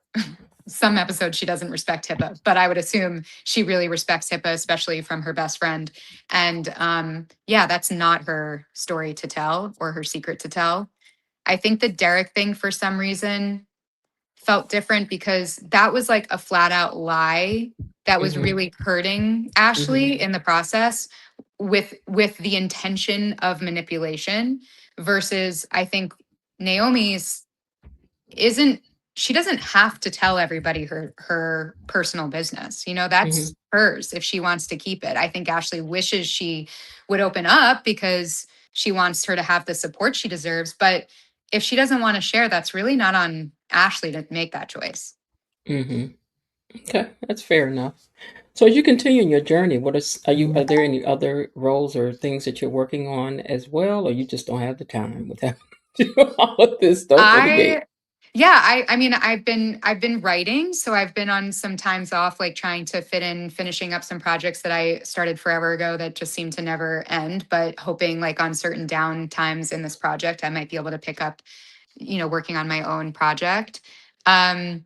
some episodes she doesn't respect HIPAA, but I would assume she really respects HIPAA, especially from her best friend. And yeah, that's not her story to tell or her secret to tell. I think the Derek thing, for some reason, felt different because that was like a flat out lie that was Mm-hmm. really hurting Mm-hmm. Ashley in the process with the intention of manipulation versus I think Naomi's isn't she doesn't have to tell everybody her personal business. You know, Mm-hmm. that's hers if she wants to keep it. I think Ashley wishes she would open up because she wants her to have the support she deserves, but if she doesn't want to share, that's really not on Ashley to make that choice. Mm-hmm. Okay, that's fair enough. So as you continue in your journey, are there any other roles or things that you're working on as well, or you just don't have the time without do all of this stuff for the gate? I yeah, I mean I've been writing, so I've been on some times off like trying to fit in finishing up some projects that I started forever ago that just seem to never end, but hoping like on certain down times in this project I might be able to pick up, working on my own project. Um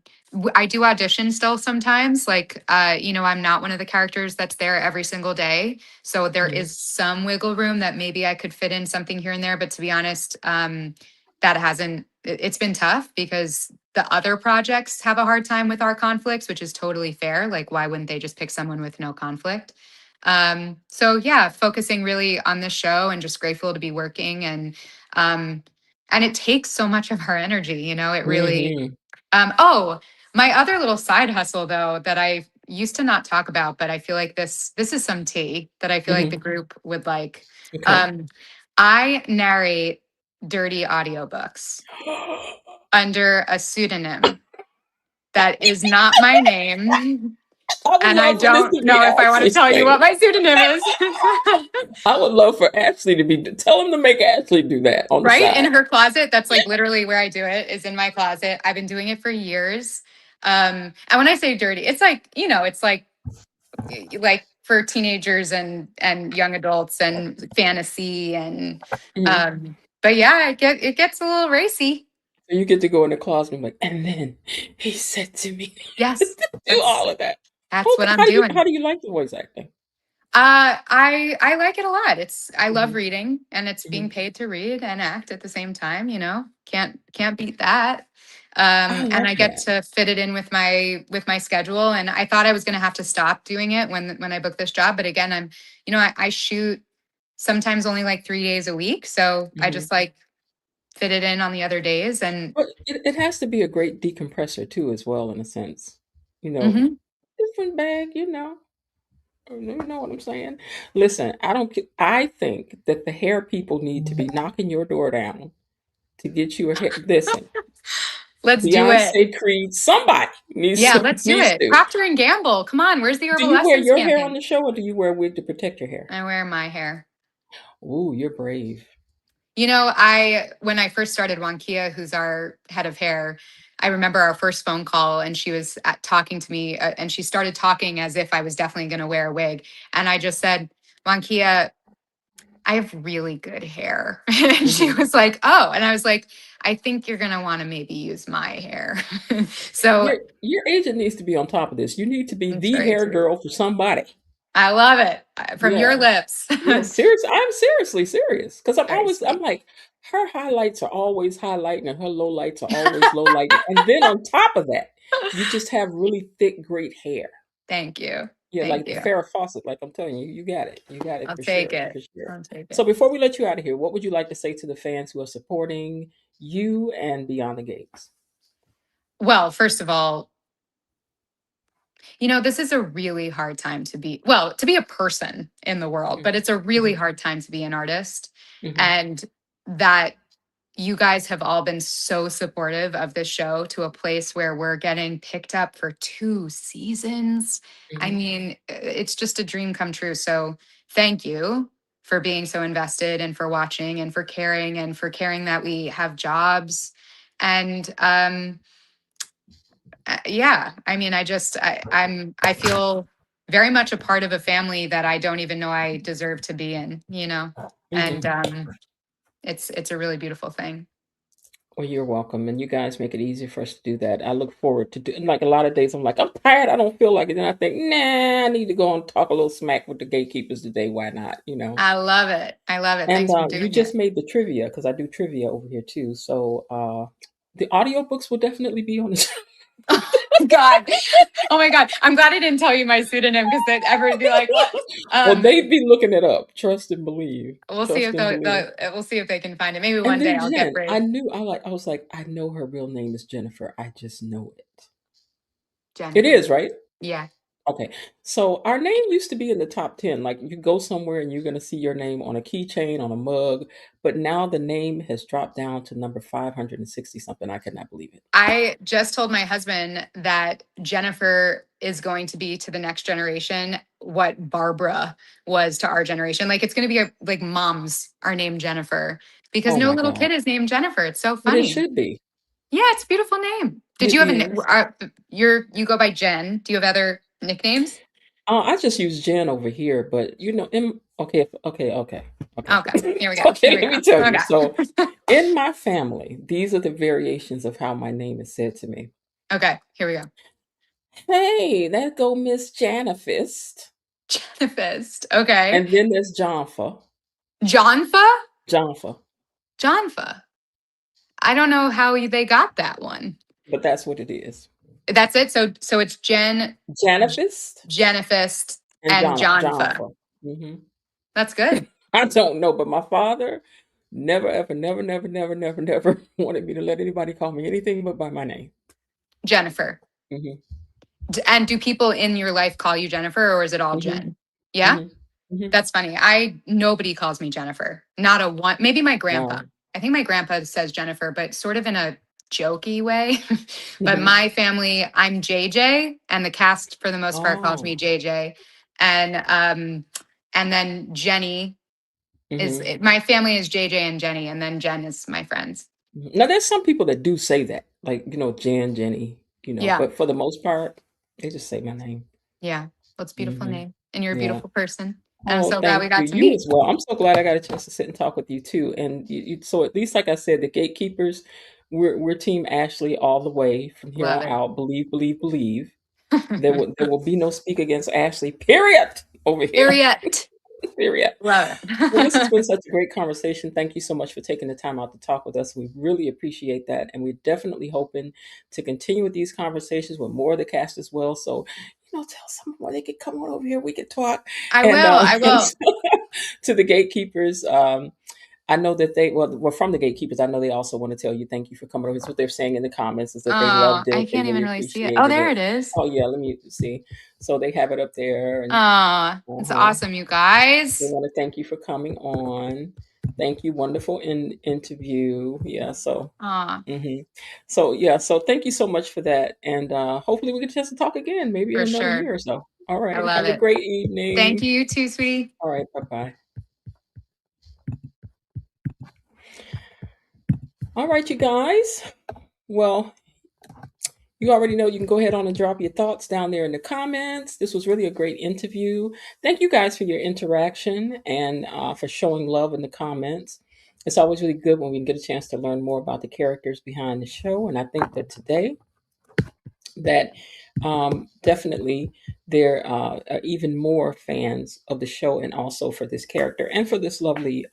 I do audition still sometimes, like I'm not one of the characters that's there every single day. So there Mhm. is some wiggle room that maybe I could fit in something here and there, but to be honest, that hasn't it's been tough because the other projects have a hard time with our conflicts, which is totally fair. Like, why wouldn't they just pick someone with no conflict? So yeah, focusing really on this show and just grateful to be working um and it takes so much of our energy, it really Mhm. oh, my other little side hustle though that I used to not talk about, but I feel like this is some tea that I feel like the Mhm. group would like. Okay. Um, I narrate dirty audiobooks under a pseudonym that is not my name. I would And I love for this don't to be know if I want to Ashley's tell you thing. what my pseudonym is. I would love for Ashley to be. Tell him to make Ashley do that on the Right in side. her closet. That's like literally where I do it, is in my closet. I've been doing it for years. And when I say dirty, it's like, it's like for teenagers and young adults and fantasy and Mhm. but yeah, it gets a little racy. So you get to go in the closet and be like, and then he said to me, Yes, do that's all of that. that's what I'm How do you doing. like the voice acting? I like it a lot. I love Mhm. reading, and it's being Mhm. paid to read and act at the same time, can't beat that. I And love I get that. to fit it in with my schedule. And I thought I was going to have to stop doing it when I booked this job, but again, I shoot sometimes only like 3 days a week, so I Mhm. just like fit it in on the other days. And But it has to be a great decompressor too, as well, in a sense. You know, mhm. different bag. You know what I'm saying? Listen, I don't. I think that the hair people need to be knocking your door down to get you a hair. Listen, Let's do it. Beyonce, Creed, somebody needs Yeah, to let's do needs it. to. Procter and Gamble, come on, where's the Do you wear herbal essence your hair on campaign? the show, or do you wear a wig to protect your hair? I wear my hair. Ooh, you're brave. When I first started, Wankia, who's our head of hair, I remember our first phone call, and she was talking to me, and she started talking as if I was definitely going to wear a wig, and I just said, Wankia, I have really good hair. And she Hmm. was like, oh, and I was like, I think you're going to want to maybe use my hair. So Your agent needs to be on top of this. You need to be that's the very hair true. girl for somebody. I love it from your Yeah. lips. Yeah, seriously, I'm seriously serious because Very I'm sweet. like, her highlights are always highlighting and her lowlights are always low lighting. And then on top of that, you just have really thick, great hair. Thank you. Yeah, Thank like the you. Farrah Fawcett. Like I'm telling you, you got it. You got it I'll for take sure, it. for sure. I'll take So it. before we let you out of here, what would you like to say to the fans who are supporting you and Beyond the Gates? Well, first of all, this is a really hard time to be a person in the world, but it's a really Mm-hmm. hard time to be an artist. Hmm. And that you guys have all been so supportive of this show to a place where we're getting picked up for 2 seasons. I Hmm. mean, it's just a dream come true. So thank you for being so invested and for watching and for caring that we have jobs. And yeah, I mean, I feel very much a part of a family that I don't even know I deserve to be in, Hmm. and it's a really beautiful thing. Well, you're welcome, and you guys make it easier for us to do that. I look forward to doing like a lot of days. I'm like, I'm tired. I don't feel like it. Then I think, nah, I need to go and talk a little smack with the gatekeepers today. Why not? You know. I love it. I love it. And Thanks for you doing it. just made the trivia because I do trivia over here too. So the audiobooks will definitely be on the show. God. Oh my God. I'm glad I didn't tell you my pseudonym because they'd ever be like, what? Well, they'd be looking it up. Trust and believe. We'll see Trust if and believe. we'll see if they can find it. Maybe And one day then I'll get Jen, brave. I was like, I know her real name is Jennifer. I just know it. It Jennifer. is, right? Yeah. Okay. So our name used to be in the top 10. Like you go somewhere and you're going to see your name on a keychain, on a mug, but now the name has dropped down to number 560 something. I could not believe it. I just told my husband that Jennifer is going to be to the next generation what Barbara was to our generation. Like it's going to be like moms are named Jennifer because Oh no my little God. kid is named Jennifer. It's so But it funny. should be. Yeah, it's a beautiful name. Did It you have is. you go by Jen? Do you have other nicknames? I just use Jen over here, but you know, okay, okay, okay, okay. Okay, here we go. Here Okay, we let go. me tell you. So Okay. in my family, these are the variations of how my name is said to me. Okay, here we go. Hey, there go Miss Janifist. Jennifer. Okay. And then there's Jonfa. Johnfa? Jonfa. Johnfa. I don't know how they got that one. But that's what it is. That's it. So it's Janifist Jennifer, and and Johnfa. Jonfa. Hmm. That's good. I don't know, but my father never, ever, never, never, never, never, never wanted me to let anybody call me anything but by my name. Jennifer. Hmm. And do people in your life call you Jennifer or is it all Hmm. Jen? Yeah? Hmm. Hmm. That's funny. Nobody calls me Jennifer. Not a one. Maybe my grandpa. Wow. I think my grandpa says Jennifer, but sort of in a jokey way. But Hmm. my family, I'm JJ, and the cast for the most part calls me Oh. JJ, and then Jenny Hmm. my family is JJ and Jenny, and then Jen is my friends. Now, there's some people that do say that, like, Jen, Jenny, Yeah, but for the most part, they just say my name. yeah. Well, it's a beautiful Hmm. name, and you're a Yeah. beautiful person, and I'm Oh, so glad thank we you. got to You meet. as well. I'm so glad I got a chance to sit and talk with you too. And so at least, like I said, the gatekeepers, we're Team Ashley all the way from here Love on it. out. Believe, believe, believe. There will be no speak against Ashley. Period. Over here. Harriet. Period. Love Well, this has been it. such a great conversation. Thank you so much for taking the time out to talk with us. We really appreciate that. And we're definitely hoping to continue with these conversations with more of the cast as well. So, tell someone where they could come on over here. We could talk. I And, will. I and will. so, to the gatekeepers, I know that well, from the gatekeepers, I know they also want to tell you thank you for coming over. It's what they're saying in the comments is that they Oh, loved I it. They can't even really really see it. Oh, appreciated there it. it is. Oh, yeah. Let me see. So they have it up there. And Oh, it's uh-huh. awesome, you They guys. want to thank you for coming on. Thank you. Wonderful interview. Yeah. So, Oh, hmm so yeah. So thank you so much for that. And hopefully we get a chance to talk again, maybe in for another sure. year or so. All I right. love Have a it. great Thank evening. you, you too, sweetie. All right. Bye bye. All right, you guys. Well, you already know you can go ahead on and drop your thoughts down there in the comments. This was really a great interview. Thank you guys for your interaction and for showing love in the comments. It's always really good when we can get a chance to learn more about the characters behind the show. And I think that today, that definitely there are even more fans of the show and also for this character and for this lovely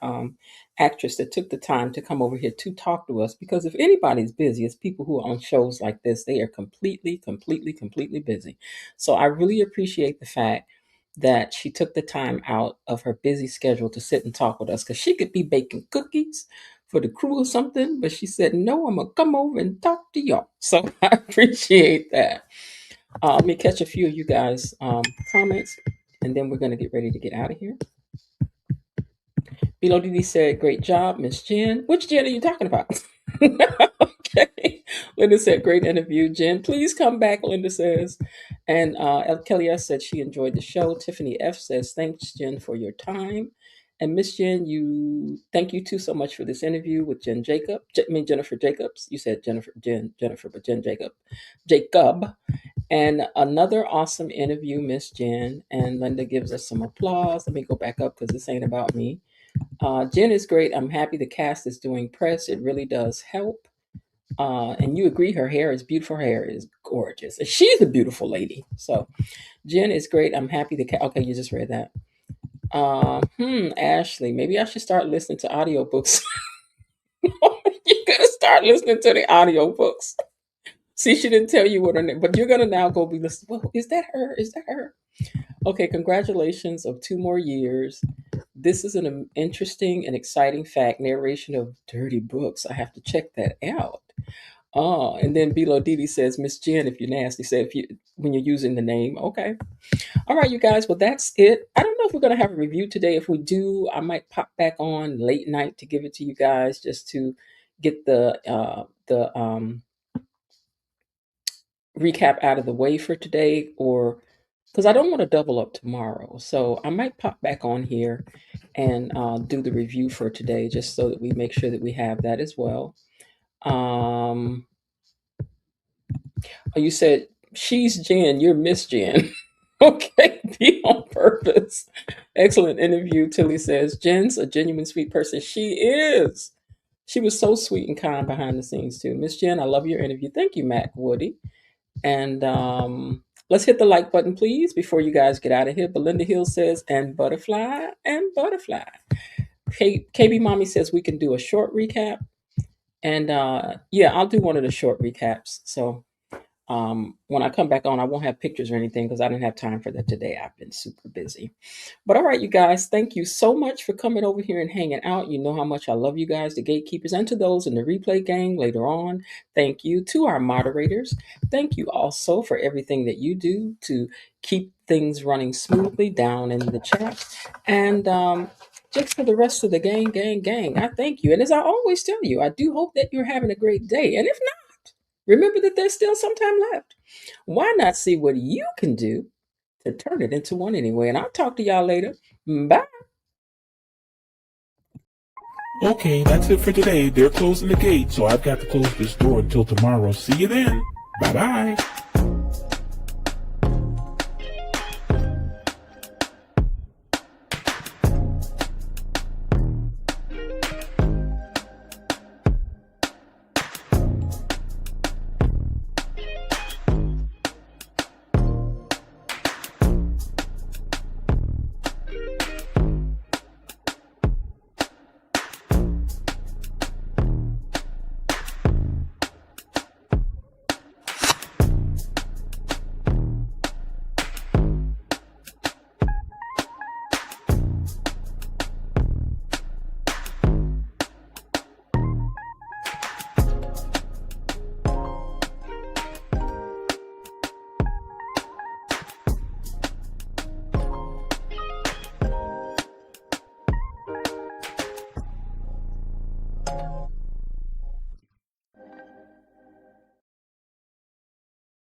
actress that took the time to come over here to talk to us, because if anybody's busy, it's people who are on shows like this. They are completely, completely, completely busy. So I really appreciate the fact that she took the time out of her busy schedule to sit and talk with us, because she could be baking cookies for the crew or something, but she said, no, I'm gonna come over and talk to y'all. So I appreciate that. Let me catch a few of you guys' comments, and then we're gonna get ready to get out of here. Below Didi said, great job, Miss Jen. Which Jen are you talking about? Okay. Linda said, great interview, Jen. Please come back, Linda says. And Kelly S said she enjoyed the show. Tiffany F says, thanks, Jen, for your time. And Miss Jen, thank you too so much for this interview with Jen Jacob. Jennifer Jacobs. You said Jennifer, but Jen Jacob. And another awesome interview, Miss Jen. And Linda gives us some applause. Let me go back up because this ain't about me. Jen is great. I'm happy the cast is doing press. It really does help. And you agree her hair is beautiful. Her hair is gorgeous. And she's a beautiful lady. So Jen is great. I'm happy to okay, you just read that. Ashley, maybe I should start listening to audiobooks. You're gonna start listening to the audiobooks. See, she didn't tell you what her name, but you're gonna now go be listening. Well, is that her? Is that her? Okay, congratulations of 2 more years. This is an interesting and exciting fact. Narration of dirty books. I have to check that out. Oh, and then Bilo Didi says, Miss Jen, if you're nasty, say if you when you're using the name. Okay. All right, you guys. Well, that's it. I don't know if we're gonna have a review today. If we do, I might pop back on late night to give it to you guys just to get the recap out of the way for today, or because I don't want to double up tomorrow. So I might pop back on here and do the review for today just so that we make sure that we have that as well. Um, you said she's Jen, you're Miss Jen. Okay, be on purpose. Excellent interview. Tilly says Jen's a genuine sweet person. She is. She was so sweet and kind behind the scenes too. Miss Jen, I love your interview. Thank you, Mac Woody. And let's hit the like button, please, before you guys get out of here. Belinda Hill says, and butterfly, and butterfly. KB Mommy says we can do a short recap. And yeah, I'll do one of the short recaps. So when I come back on, I won't have pictures or anything because I didn't have time for that today. I've been super busy. But all right, you guys, thank you so much for coming over here and hanging out. You know how much I love you guys, the gatekeepers, and to those in the replay gang later on. Thank you to our moderators. Thank you also for everything that you do to keep things running smoothly down in the chat. And just for the rest of the gang, I thank you. And as I always tell you, I do hope that you're having a great day. And if not, remember that there's still some time left. Why not see what you can do to turn it into one anyway? And I'll talk to y'all later. Bye. Okay, that's it for today. They're closing the gate, so I've got to close this door until tomorrow. See you then. Bye bye.